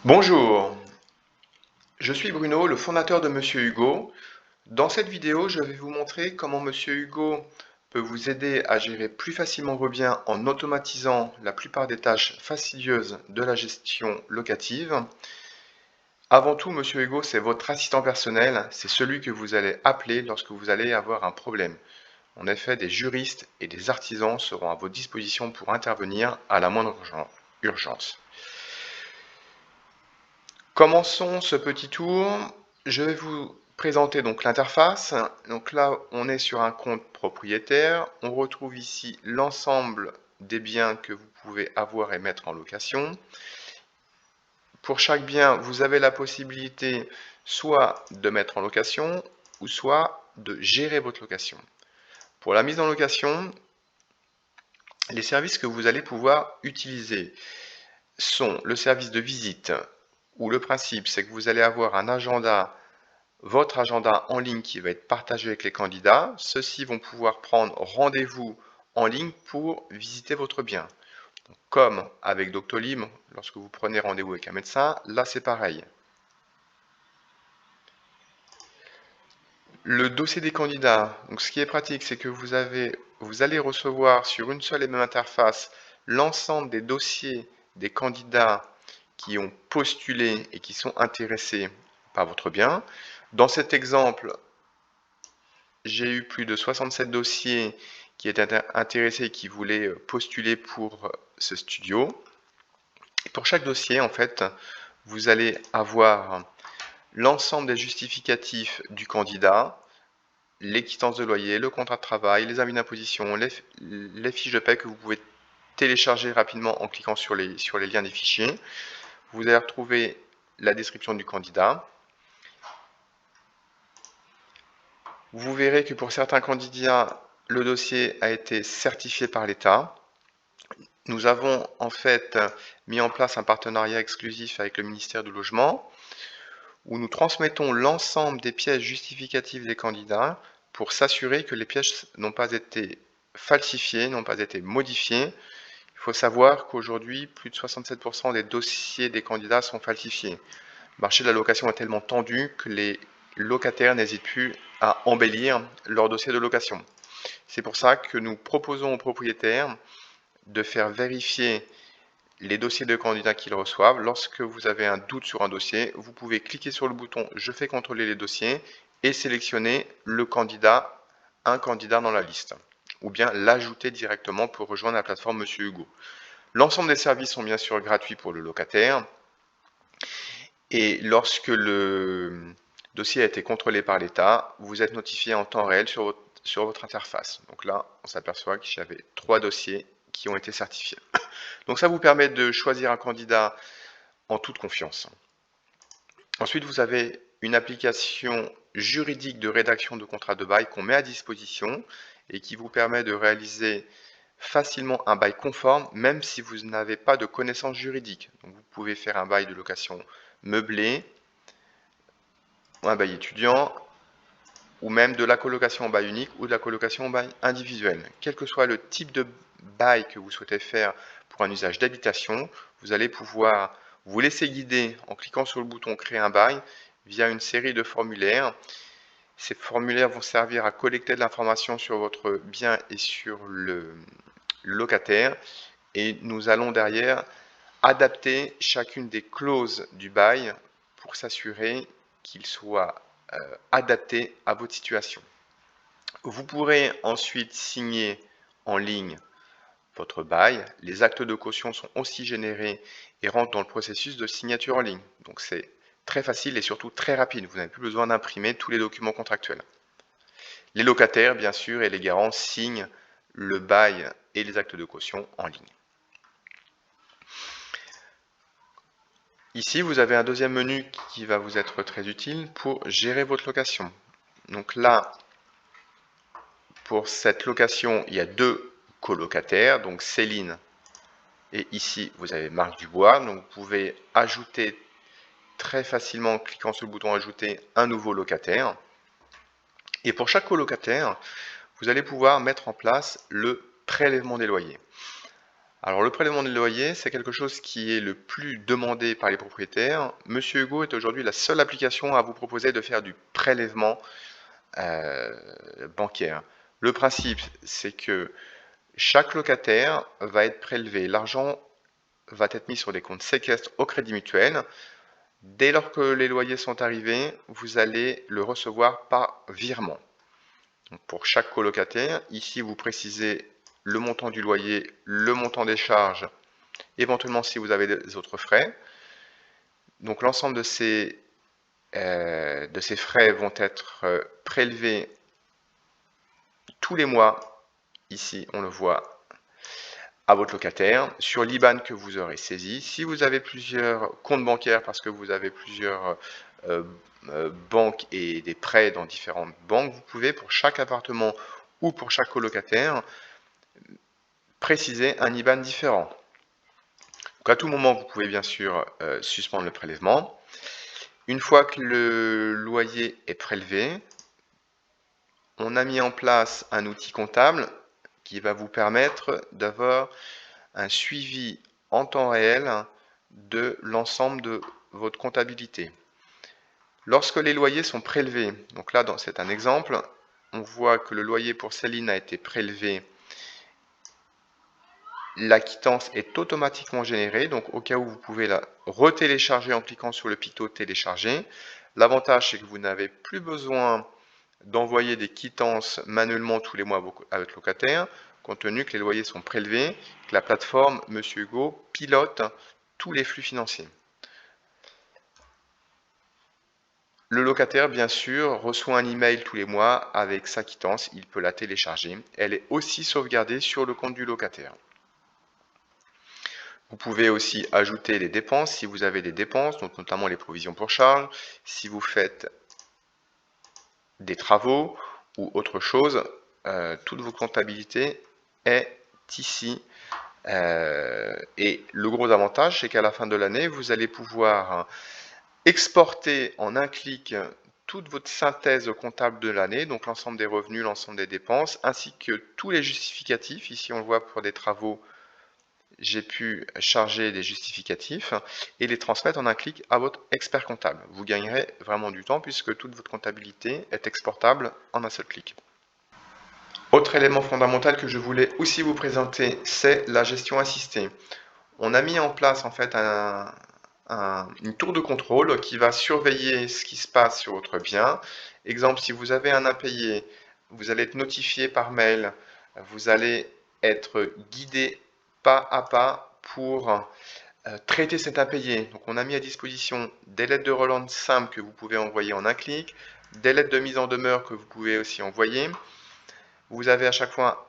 Bonjour, je suis Bruno, le fondateur de Monsieur Hugo. Dans cette vidéo, je vais vous montrer comment Monsieur Hugo peut vous aider à gérer plus facilement vos biens en automatisant la plupart des tâches fastidieuses de la gestion locative. Avant tout, Monsieur Hugo, c'est votre assistant personnel, c'est celui que vous allez appeler lorsque vous allez avoir un problème. En effet, des juristes et des artisans seront à votre disposition pour intervenir à la moindre urgence. Commençons ce petit tour. Je vais vous présenter donc l'interface. Donc là, on est sur un compte propriétaire. On retrouve ici l'ensemble des biens que vous pouvez avoir et mettre en location. Pour chaque bien, vous avez la possibilité soit de mettre en location ou soit de gérer votre location. Pour la mise en location, les services que vous allez pouvoir utiliser sont le service de visite, où le principe c'est que vous allez avoir un agenda, votre agenda en ligne qui va être partagé avec les candidats. Ceux-ci vont pouvoir prendre rendez-vous en ligne pour visiter votre bien. Comme avec Doctolib, lorsque vous prenez rendez-vous avec un médecin, là c'est pareil. Le dossier des candidats, donc ce qui est pratique, c'est que vous allez recevoir sur une seule et même interface l'ensemble des dossiers des candidats qui ont postulé et qui sont intéressés par votre bien. Dans cet exemple, j'ai eu plus de 67 dossiers qui étaient intéressés et qui voulaient postuler pour ce studio. Et pour chaque dossier, en fait, vous allez avoir l'ensemble des justificatifs du candidat, les quittances de loyer, le contrat de travail, les avis d'imposition, les fiches de paie que vous pouvez télécharger rapidement en cliquant sur les liens des fichiers. Vous allez retrouver la description du candidat. Vous verrez que pour certains candidats, le dossier a été certifié par l'État. Nous avons en fait mis en place un partenariat exclusif avec le ministère du Logement où nous transmettons l'ensemble des pièces justificatives des candidats pour s'assurer que les pièces n'ont pas été falsifiées, n'ont pas été modifiées. Il faut savoir qu'aujourd'hui, plus de 67% des dossiers des candidats sont falsifiés. Le marché de la location est tellement tendu que les locataires n'hésitent plus à embellir leur dossier de location. C'est pour ça que nous proposons aux propriétaires de faire vérifier les dossiers de candidats qu'ils reçoivent. Lorsque vous avez un doute sur un dossier, vous pouvez cliquer sur le bouton « Je fais contrôler les dossiers » et sélectionner le candidat, un candidat dans la liste, ou bien l'ajouter directement pour rejoindre la plateforme Monsieur Hugo. L'ensemble des services sont bien sûr gratuits pour le locataire. Et lorsque le dossier a été contrôlé par l'État, vous êtes notifié en temps réel sur votre interface. Donc là, on s'aperçoit que j'avais 3 dossiers qui ont été certifiés. Donc ça vous permet de choisir un candidat en toute confiance. Ensuite, vous avez une application juridique de rédaction de contrat de bail qu'on met à disposition et qui vous permet de réaliser facilement un bail conforme, même si vous n'avez pas de connaissances juridiques. Donc vous pouvez faire un bail de location meublé, un bail étudiant, ou même de la colocation en bail unique ou de la colocation en bail individuel. Quel que soit le type de bail que vous souhaitez faire pour un usage d'habitation, vous allez pouvoir vous laisser guider en cliquant sur le bouton Créer un bail via une série de formulaires. Ces formulaires vont servir à collecter de l'information sur votre bien et sur le locataire, et nous allons derrière adapter chacune des clauses du bail pour s'assurer qu'il soit adapté à votre situation. Vous pourrez ensuite signer en ligne votre bail. Les actes de caution sont aussi générés et rentrent dans le processus de signature en ligne. Donc c'est très facile et surtout très rapide. Vous n'avez plus besoin d'imprimer tous les documents contractuels. Les locataires, bien sûr, et les garants signent le bail et les actes de caution en ligne. Ici, vous avez un deuxième menu qui va vous être très utile pour gérer votre location. Donc là, pour cette location, il y a 2 colocataires, donc Céline et ici vous avez Marc Dubois. Donc vous pouvez ajouter très facilement en cliquant sur le bouton ajouter un nouveau locataire. Et pour chaque colocataire, vous allez pouvoir mettre en place le prélèvement des loyers. Alors le prélèvement de loyer, c'est quelque chose qui est le plus demandé par les propriétaires. Monsieur Hugo est aujourd'hui la seule application à vous proposer de faire du prélèvement bancaire. Le principe, c'est que chaque locataire va être prélevé. L'argent va être mis sur des comptes séquestres au Crédit Mutuel. Dès lors que les loyers sont arrivés, vous allez le recevoir par virement. Donc pour chaque colocataire, ici vous précisez le montant du loyer, le montant des charges, éventuellement si vous avez des autres frais. Donc l'ensemble de ces frais vont être prélevés tous les mois. Ici, on le voit à votre locataire sur l'IBAN que vous aurez saisi. Si vous avez plusieurs comptes bancaires parce que vous avez plusieurs banques et des prêts dans différentes banques, vous pouvez pour chaque appartement ou pour chaque colocataire préciser un IBAN différent. Donc à tout moment, vous pouvez bien sûr suspendre le prélèvement. Une fois que le loyer est prélevé, on a mis en place un outil comptable qui va vous permettre d'avoir un suivi en temps réel de l'ensemble de votre comptabilité. Lorsque les loyers sont prélevés, donc là c'est un exemple, on voit que le loyer pour Céline a été prélevé. La quittance est automatiquement générée, donc au cas où vous pouvez la retélécharger en cliquant sur le picto télécharger. L'avantage c'est que vous n'avez plus besoin d'envoyer des quittances manuellement tous les mois à votre locataire, compte tenu que les loyers sont prélevés, que la plateforme Monsieur Hugo pilote tous les flux financiers. Le locataire, bien sûr, reçoit un email tous les mois avec sa quittance, il peut la télécharger. Elle est aussi sauvegardée sur le compte du locataire. Vous pouvez aussi ajouter les dépenses si vous avez des dépenses, donc notamment les provisions pour charges, si vous faites des travaux ou autre chose, toute vos comptabilités est ici. Et le gros avantage, c'est qu'à la fin de l'année, vous allez pouvoir exporter en un clic toute votre synthèse comptable de l'année, donc l'ensemble des revenus, l'ensemble des dépenses, ainsi que tous les justificatifs. Ici, on le voit pour des travaux, j'ai pu charger des justificatifs et les transmettre en un clic à votre expert comptable. Vous gagnerez vraiment du temps puisque toute votre comptabilité est exportable en un seul clic. Autre élément fondamental que je voulais aussi vous présenter, c'est la gestion assistée. On a mis en place en fait une tour de contrôle qui va surveiller ce qui se passe sur votre bien. Exemple, si vous avez un impayé, vous allez être notifié par mail, vous allez être guidé pas à pas pour traiter cet impayé. Donc on a mis à disposition des lettres de relance simples que vous pouvez envoyer en un clic, des lettres de mise en demeure que vous pouvez aussi envoyer. Vous avez à chaque fois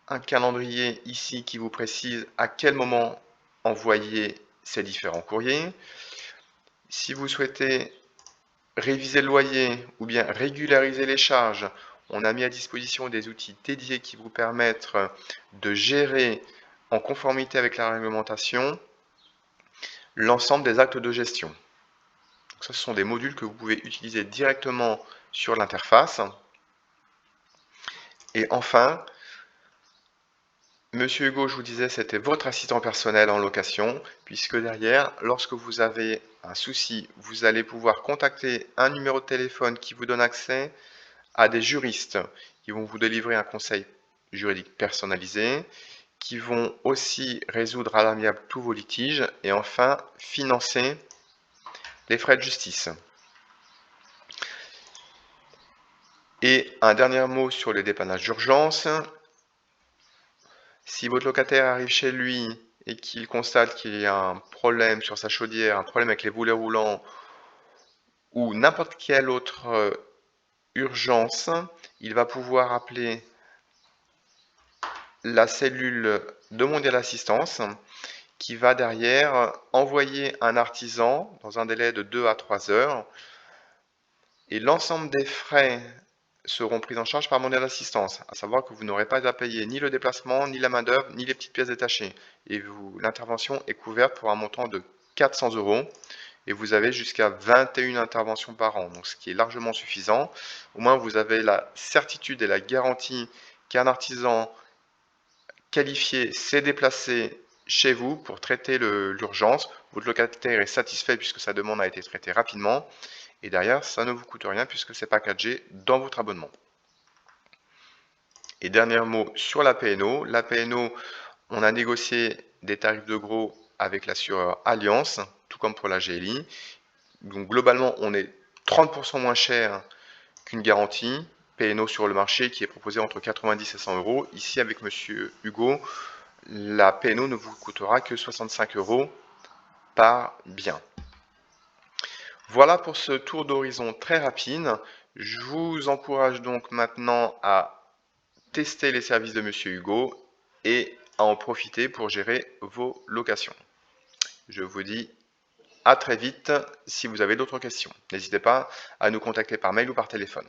un calendrier ici qui vous précise à quel moment envoyer ces différents courriers. Si vous souhaitez réviser le loyer ou bien régulariser les charges, on a mis à disposition des outils dédiés qui vous permettent de gérer en conformité avec la réglementation l'ensemble des actes de gestion. Donc ça, ce sont des modules que vous pouvez utiliser directement sur l'interface. Et enfin, Monsieur Hugo, je vous disais, c'était votre assistant personnel en location, puisque derrière, lorsque vous avez un souci, vous allez pouvoir contacter un numéro de téléphone qui vous donne accès à des juristes qui vont vous délivrer un conseil juridique personnalisé, qui vont aussi résoudre à l'amiable tous vos litiges et enfin financer les frais de justice. Et un dernier mot sur les dépannages d'urgence. Si votre locataire arrive chez lui et qu'il constate qu'il y a un problème sur sa chaudière, un problème avec les boulets roulants ou n'importe quelle autre urgence, il va pouvoir appeler la cellule Demander l'assistance qui va derrière envoyer un artisan dans un délai de 2 à 3 heures et l'ensemble des frais seront pris en charge par Mondial Assistance, à savoir que vous n'aurez pas à payer ni le déplacement, ni la main-d'œuvre, ni les petites pièces détachées. Et l'intervention est couverte pour un montant de 400 € et vous avez jusqu'à 21 interventions par an, donc ce qui est largement suffisant. Au moins, vous avez la certitude et la garantie qu'un artisan qualifié sait déplacer chez vous pour traiter l'urgence. Votre locataire est satisfait puisque sa demande a été traitée rapidement. Et derrière, ça ne vous coûte rien puisque c'est packagé dans votre abonnement. Et dernier mot sur la PNO. La PNO, on a négocié des tarifs de gros avec l'assureur Allianz, tout comme pour la GLI. Donc globalement, on est 30% moins cher qu'une garantie PNO sur le marché qui est proposée entre 90 et 100 euros. Ici, avec Monsieur Hugo, la PNO ne vous coûtera que 65 euros par bien. Voilà pour ce tour d'horizon très rapide. Je vous encourage donc maintenant à tester les services de Monsieur Hugo et à en profiter pour gérer vos locations. Je vous dis à très vite si vous avez d'autres questions. N'hésitez pas à nous contacter par mail ou par téléphone.